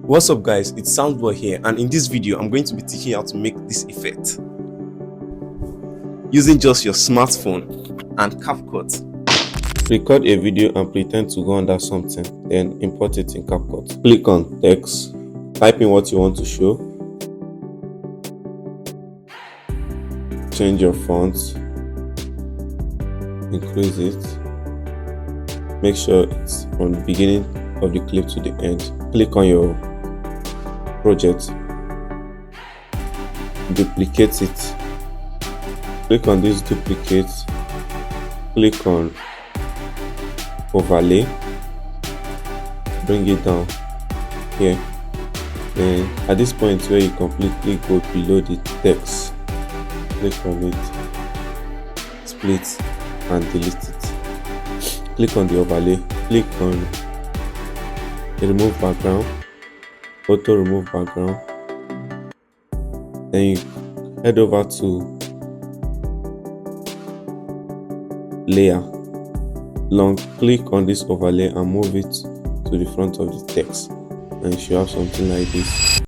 What's up guys, it's Soundboy here, and in this video I'm going to be teaching you how to make this effect using just your smartphone and Capcut. Record a video and pretend to go under something, then import it in Capcut. Click on text, type in what you want to show, change your font, increase it, make sure it's from the beginning of the clip to the end. Click on your project, duplicate it, click on this duplicate, click on overlay, bring it down here. Then at this point where you completely go below the text, click on it, split and delete it. Click on the overlay, click on remove background, auto remove background, then you head over to layer, long click on this overlay and move it to the front of the text, and you should have something like this.